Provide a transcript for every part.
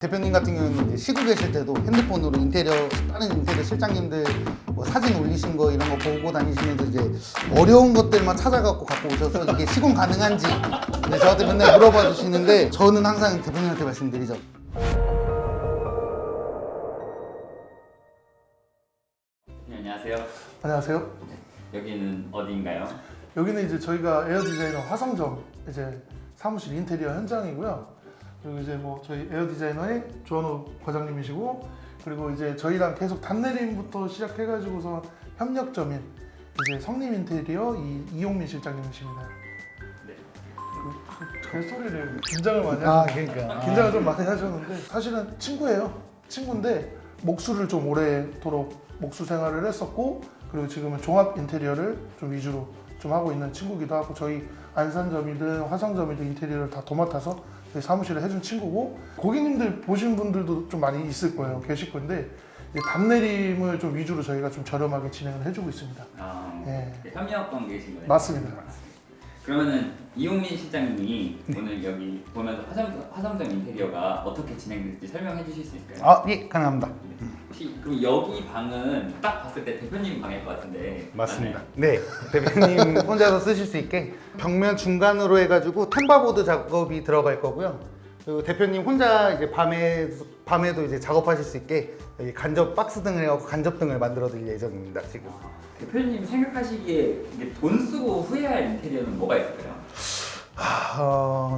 대표님 같은 경우는 이제 쉬고 계실 때도 핸드폰으로 다른 인테리어 실장님들 뭐 사진 올리신 거 이런 거 보고 다니시면서 이제 어려운 것들만 찾아갖고 갖고 오셔서 이게 시공 가능한지 이제 저한테 맨날 물어봐 주시는데 저는 항상 대표님한테 말씀드리죠. 안녕하세요. 안녕하세요. 여기는 어디인가요? 여기는 이제 저희가 에어 디자이너 화성점 이제 사무실 인테리어 현장이고요. 그리고 이제 뭐 저희 에어 디자이너의 조원호 과장님이시고, 그리고 이제 저희랑 계속 단내림부터 시작해가지고서 협력점인 이제 성림 인테리어 이용민 실장님이십니다. 네. 그 소리를 긴장을 많이 하셨는데 그러니까 긴장을 좀 많이 하셨는데 사실은 친구인데 목수를 좀 오래도록 목수 생활을 했었고, 그리고 지금은 종합 인테리어를 좀 위주로 좀 하고 있는 친구기도 하고, 저희 안산점이든 화성점이든 인테리어를 다 도맡아서 저희 사무실에 해준 친구고, 고객님들 보신 분들도 좀 많이 있을 거예요. 계실 건데 이제 단내림을 좀 위주로 저희가 좀 저렴하게 진행을 해주고 있습니다. 예. 협력 관계이신 거네요. 맞습니다. 그러면은 이용민 실장님이 오늘 여기 보면서 화성점 인테리어가 어떻게 진행될지 설명해 주실 수 있을까요? 예, 가능합니다. 혹시 그럼 여기 방은 딱 봤을 때 대표님 방일 것 같은데 맞습니다. 네, 대표님 혼자서 쓰실 수 있게 벽면 중간으로 해가지고 템바보드 작업이 들어갈 거고요. 그리고 대표님 혼자 이제 밤에도 이제 작업하실 수 있게 여기 간접 박스 등을 해갖고 간접등을 만들어 드릴 예정입니다. 지금. 대표님 생각하시기에 이게 돈 쓰고 후회할 인테리어는 뭐가 있을까요?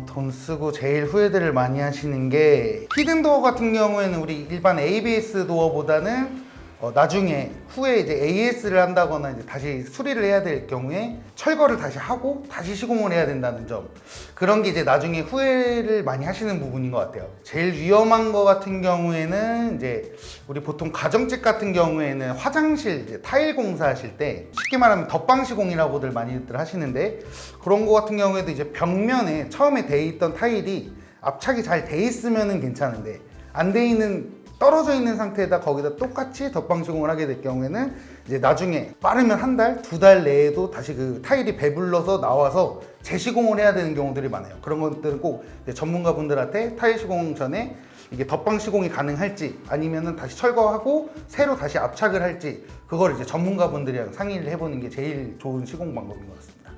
돈 쓰고 제일 후회들을 많이 하시는 게 히든도어 같은 경우에는 우리 일반 ABS 도어보다는 나중에 후에 이제 AS를 한다거나 이제 다시 수리를 해야 될 경우에 철거를 다시 하고 다시 시공을 해야 된다는 점, 그런 게 이제 나중에 후회를 많이 하시는 부분인 것 같아요. 제일 위험한 거 같은 경우에는 이제 우리 보통 가정집 같은 경우에는 화장실 이제 타일 공사하실 때 쉽게 말하면 덧방 시공이라고들 많이들 하시는데, 그런 거 같은 경우에도 이제 벽면에 처음에 돼 있던 타일이 압착이 잘 돼 있으면은 괜찮은데 안 돼 있는 떨어져 있는 상태에다 거기다 똑같이 덧방 시공을 하게 될 경우에는 이제 나중에 빠르면 한 달, 두 달 내에도 다시 그 타일이 배불러서 나와서 재시공을 해야 되는 경우들이 많아요. 그런 것들은 꼭 전문가분들한테 타일 시공 전에 이게 덧방 시공이 가능할지 아니면은 다시 철거하고 새로 다시 압착을 할지 그걸 이제 전문가분들이랑 상의를 해보는 게 제일 좋은 시공 방법인 것 같습니다.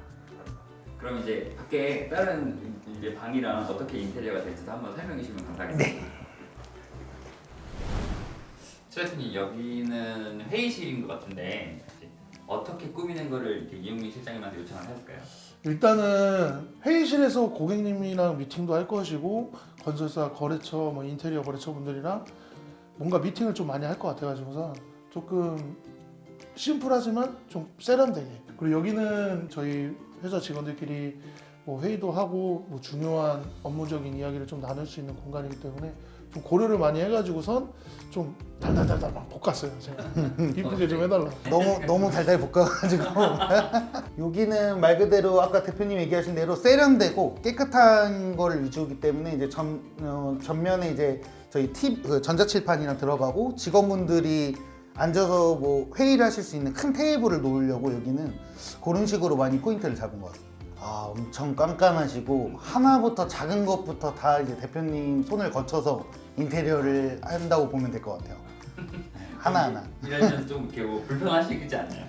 그럼 이제 밖에 다른 이제 방이랑 어떻게 인테리어가 될지도 한번 설명해 주시면 감사하겠습니다. 네. 최대표님 여기는 회의실인 것 같은데 어떻게 꾸미는 거를 이렇게 이용민 실장님한테 요청을 하셨을까요? 일단은 회의실에서 고객님이랑 미팅도 할 것이고, 건설사 거래처 뭐 인테리어 거래처 분들이랑 뭔가 미팅을 좀 많이 할 것 같아가지고서 조금 심플하지만 좀 세련되게, 그리고 여기는 저희 회사 직원들끼리 뭐 회의도 하고 뭐 중요한 업무적인 이야기를 좀 나눌 수 있는 공간이기 때문에 좀 고려를 많이 해가지고선 좀 달달달달 막 볶았어요. 제가 이쁘게 좀 해달라. 너무 달달 볶아가지고 여기는 말 그대로 아까 대표님 얘기하신 대로 세련되고 깨끗한 거를 위주이기 때문에 이제 전면에 이제 저희 전자칠판이랑 들어가고, 직원분들이 앉아서 뭐 회의를 하실 수 있는 큰 테이블을 놓으려고 여기는 그런 식으로 많이 포인트를 잡은 것 같습니다. 엄청 깐깐하시고 하나부터 작은 것부터 다 이제 대표님 손을 거쳐서 인테리어를 한다고 보면 될 것 같아요. 하나하나. 이러면 좀 이렇게 뭐 불편하시지 않나요?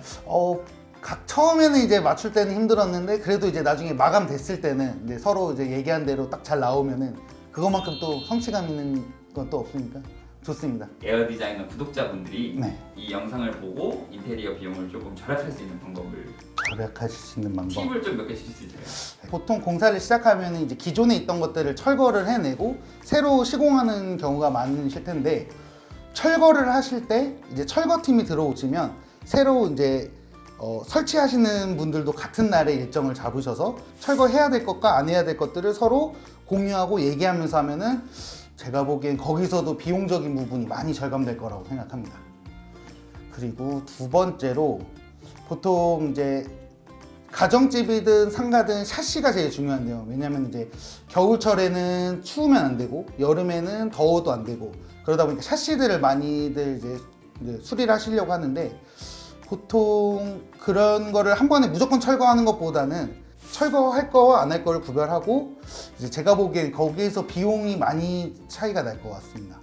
처음에는 이제 맞출 때는 힘들었는데 그래도 이제 나중에 마감됐을 때는 이제 서로 이제 얘기한 대로 딱 잘 나오면은 그것만큼 또 성취감 있는 건 또 없으니까 좋습니다. 에어 디자이너 구독자분들이 네. 이 영상을 보고 인테리어 비용을 조금 절약할 수 있는 방법을 절약하실 수 있는 방법. 팁을 좀 몇 개 주실 수 있어요? 보통 공사를 시작하면 이제 기존에 있던 것들을 철거를 해내고 새로 시공하는 경우가 많으실 텐데, 철거를 하실 때 이제 철거팀이 들어오시면 새로 이제 설치하시는 분들도 같은 날에 일정을 잡으셔서 철거해야 될 것과 안 해야 될 것들을 서로 공유하고 얘기하면서 하면은 제가 보기엔 거기서도 비용적인 부분이 많이 절감될 거라고 생각합니다. 그리고 두 번째로 보통 이제 가정집이든 상가든 샤시가 제일 중요한데요. 왜냐면 이제 겨울철에는 추우면 안 되고 여름에는 더워도 안 되고, 그러다 보니까 샤시들을 많이들 이제 수리를 하시려고 하는데, 보통 그런 거를 한 번에 무조건 철거하는 것보다는 철거할 거와 안 할 거를 구별하고 이제 제가 보기엔 거기에서 비용이 많이 차이가 날 것 같습니다.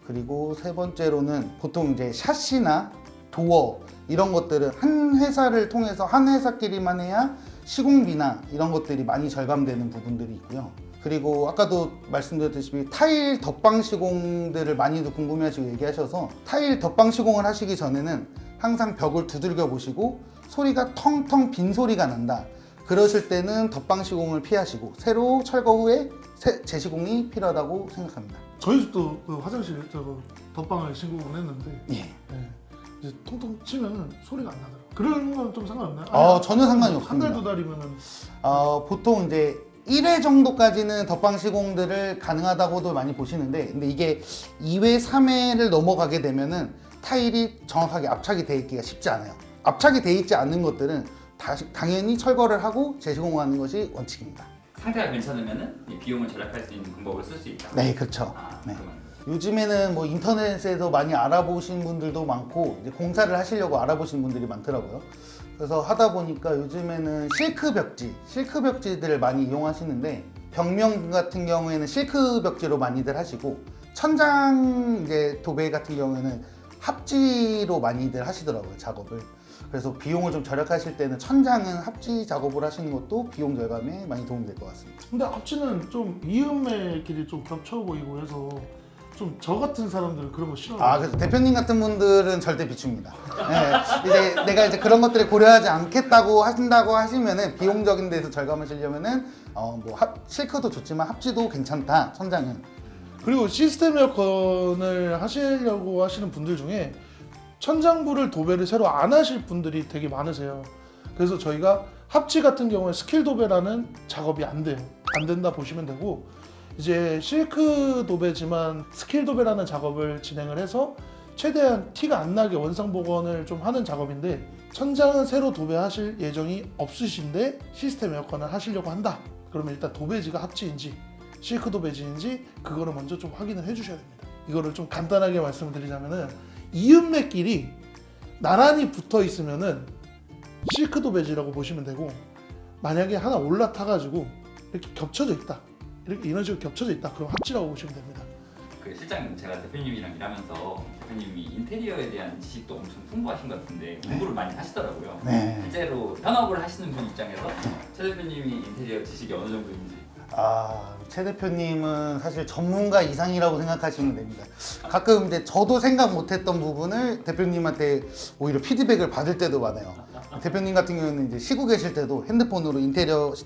그리고 세 번째로는 보통 이제 샤시나 도어 이런 것들은 한 회사를 통해서 한 회사끼리만 해야 시공비나 이런 것들이 많이 절감되는 부분들이 있고요. 그리고 아까도 말씀드렸듯이 타일 덧방 시공들을 많이도 궁금해하시고 얘기하셔서 타일 덧방 시공을 하시기 전에는 항상 벽을 두들겨 보시고 소리가 텅텅 빈 소리가 난다. 그러실 때는 덧방 시공을 피하시고 새로 철거 후에 재시공이 필요하다고 생각합니다. 저희 집도 그 화장실 저거 덧방을 신공을 했는데 예. 예. 이제 통통 치면은 소리가 안 나더라고요. 그런 건 좀 상관없나요? 전혀 상관이 한 없습니다. 달 두 달이면은 보통 이제 1회 정도까지는 덧방 시공들을 가능하다고도 많이 보시는데 근데 이게 2회, 3회를 넘어가게 되면은 타일이 정확하게 압착이 돼 있기가 쉽지 않아요. 압착이 돼 있지 않는 것들은 당연히 철거를 하고 재시공하는 것이 원칙입니다. 상태가 괜찮으면은 이 비용을 절약할 수 있는 방법을 쓸 수 있다. 네, 그렇죠. 네. 그러면 요즘에는 뭐 인터넷에서 많이 알아보신 분들도 많고 이제 공사를 하시려고 알아보신 분들이 많더라고요. 그래서 하다 보니까 요즘에는 실크 벽지들을 많이 이용하시는데 벽면 같은 경우에는 실크 벽지로 많이들 하시고 천장 이제 도배 같은 경우에는 합지로 많이들 하시더라고요, 작업을. 그래서 비용을 좀 절약하실 때는 천장은 합지 작업을 하시는 것도 비용 절감에 많이 도움이 될 것 같습니다. 근데 합치는 좀 이음매끼리 좀 겹쳐 보이고 해서 좀 저 같은 사람들은 그런 거 싫어해요. 그래서 대표님 같은 분들은 절대 비춥니다. 네, 이제 내가 이제 그런 것들을 고려하지 않겠다고 하신다고 하시면은 비용적인 데서 절감하시려면은 실크도 좋지만 합지도 괜찮다. 천장은. 그리고 시스템 에어컨을 하시려고 하시는 분들 중에 천장부를 도배를 새로 안 하실 분들이 되게 많으세요. 그래서 저희가 합지 같은 경우에 스킬 도배라는 작업이 안 돼요. 안 된다 보시면 되고 이제 실크 도배지만 스킬 도배라는 작업을 진행을 해서 최대한 티가 안 나게 원상 복원을 좀 하는 작업인데 천장은 새로 도배하실 예정이 없으신데 시스템 에어컨을 하시려고 한다. 그러면 일단 도배지가 합지인지 실크 도배지인지 그거를 먼저 좀 확인을 해주셔야 됩니다. 이거를 좀 간단하게 말씀을 드리자면은 이음매끼리 나란히 붙어 있으면은 실크 도배지라고 보시면 되고 만약에 하나 올라타가지고 이렇게 겹쳐져 있다. 이렇게 이런 식으로 겹쳐져 있다. 그럼 합지라고 보시면 됩니다. 그 실장님 제가 대표님이랑 일하면서 대표님이 인테리어에 대한 지식도 엄청 풍부하신 것 같은데 공부를 많이 하시더라고요. 네. 실제로 현업을 하시는 분 입장에서 최 대표님이 인테리어 지식이 어느 정도인지. 최 대표님은 사실 전문가 이상이라고 생각하시면 됩니다. 가끔 이제 저도 생각 못했던 부분을 대표님한테 오히려 피드백을 받을 때도 많아요. 대표님 같은 경우는 이제 쉬고 계실 때도 핸드폰으로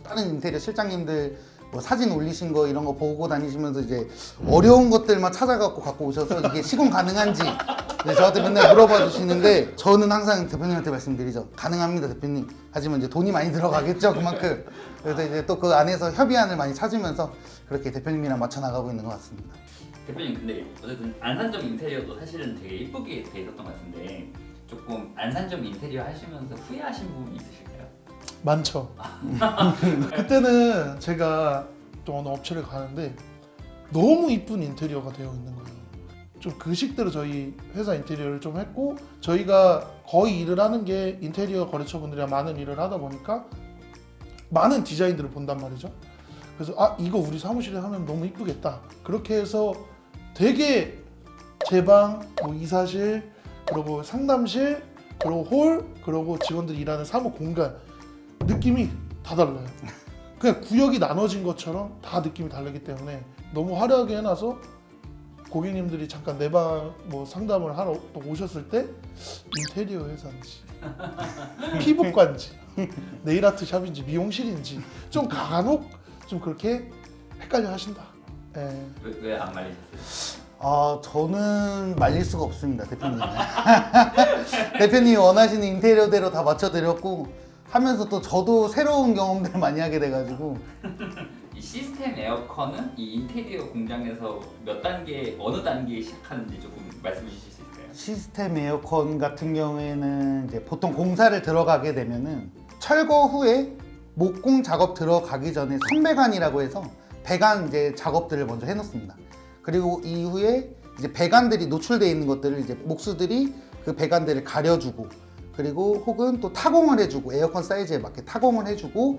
다른 인테리어 실장님들 뭐 사진 올리신 거 이런 거 보고 다니시면서 이제 어려운 것들만 찾아갖고 갖고 오셔서 이게 시공 가능한지 저한테 맨날 물어봐 주시는데 저는 항상 대표님한테 말씀드리죠. 가능합니다, 대표님. 하지만 이제 돈이 많이 들어가겠죠, 그만큼. 그래서 이제 또 그 안에서 협의안을 많이 찾으면서 그렇게 대표님이랑 맞춰 나가고 있는 것 같습니다. 대표님 근데 어쨌든 안산점 인테리어도 사실은 되게 예쁘게 돼 있었던 것 같은데 조금 안산점 인테리어 하시면서 후회하신 부분이 있으실까요? 많죠. 그때는 제가 또 어느 업체를 가는데 너무 이쁜 인테리어가 되어 있는 거예요. 좀 그 식대로 저희 회사 인테리어를 좀 했고 저희가 거의 일을 하는 게 인테리어 거래처분들이랑 많은 일을 하다 보니까 많은 디자인들을 본단 말이죠. 그래서 이거 우리 사무실에 하면 너무 이쁘겠다. 그렇게 해서 되게 제 방, 뭐 이사실, 그리고 상담실, 그리고 홀, 그리고 직원들이 일하는 사무 공간 느낌이 다 달라요. 그냥 구역이 나눠진 것처럼 다 느낌이 다르기 때문에 너무 화려하게 해놔서 고객님들이 잠깐 내 방 뭐 상담을 하러 또 오셨을 때 인테리어 회사인지 피부과인지 네일아트 샵인지 미용실인지 좀 간혹 좀 그렇게 헷갈려 하신다. 예. 왜 안 말리셨어요? 저는 말릴 수가 없습니다, 대표님. 대표님이 원하시는 인테리어대로 다 맞춰드렸고 하면서 또 저도 새로운 경험들을 많이 하게 돼가지고 이 시스템 에어컨은 이 인테리어 공장에서 어느 단계에 시작하는지 조금 말씀해 주실 수 있을까요? 시스템 에어컨 같은 경우에는 이제 보통 공사를 들어가게 되면은 철거 후에 목공 작업 들어가기 전에 선배관이라고 해서 배관 이제 작업들을 먼저 해놓습니다. 그리고 이후에 이제 배관들이 노출되어 있는 것들을 이제 목수들이 그 배관들을 가려주고 그리고 혹은 또 타공을 해주고 에어컨 사이즈에 맞게 타공을 해주고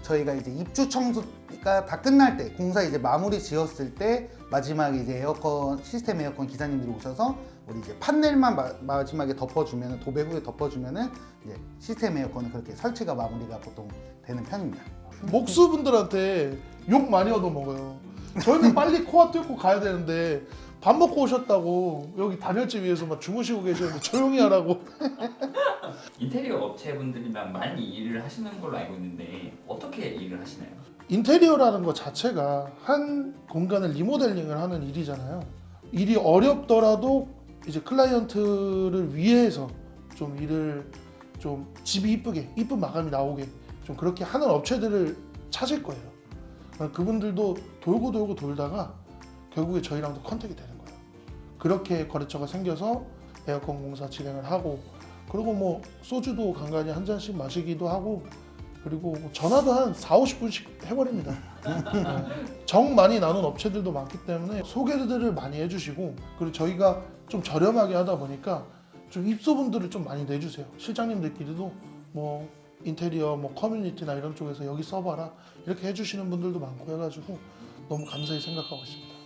저희가 이제 입주 청소가 다 끝날 때 공사 이제 마무리 지었을 때 마지막에 이제 에어컨 시스템 에어컨 기사님들이 오셔서 우리 이제 판넬만 마지막에 덮어주면 도배 후에 덮어주면은 이제 시스템 에어컨은 그렇게 설치가 마무리가 보통 되는 편입니다. 목수분들한테 욕 많이 얻어먹어요. 저희는 빨리 코아 뚫고 가야 되는데 밥 먹고 오셨다고 여기 단열재 위에서 막 주무시고 계시는데 조용히 하라고. 인테리어 업체분들이랑 많이 일을 하시는 걸로 알고 있는데 어떻게 일을 하시나요? 인테리어라는 것 자체가 한 공간을 리모델링을 하는 일이잖아요. 일이 어렵더라도 이제 클라이언트를 위해서 좀 일을 좀 집이 이쁘게 이쁜 마감이 나오게 좀 그렇게 하는 업체들을 찾을 거예요. 그분들도 돌고 돌다가 결국에 저희랑도 컨택이 되는 거예요. 그렇게 거래처가 생겨서 에어컨 공사 진행을 하고 그리고 뭐 소주도 간간히 한 잔씩 마시기도 하고 그리고 뭐 전화도 한 40-50분씩 해버립니다. 정 많이 나눈 업체들도 많기 때문에 소개들을 많이 해주시고 그리고 저희가 좀 저렴하게 하다 보니까 좀 입소분들을 좀 많이 내주세요. 실장님들끼리도 뭐 인테리어 뭐 커뮤니티나 이런 쪽에서 여기 써봐라 이렇게 해주시는 분들도 많고 해가지고 너무 감사히 생각하고 있습니다.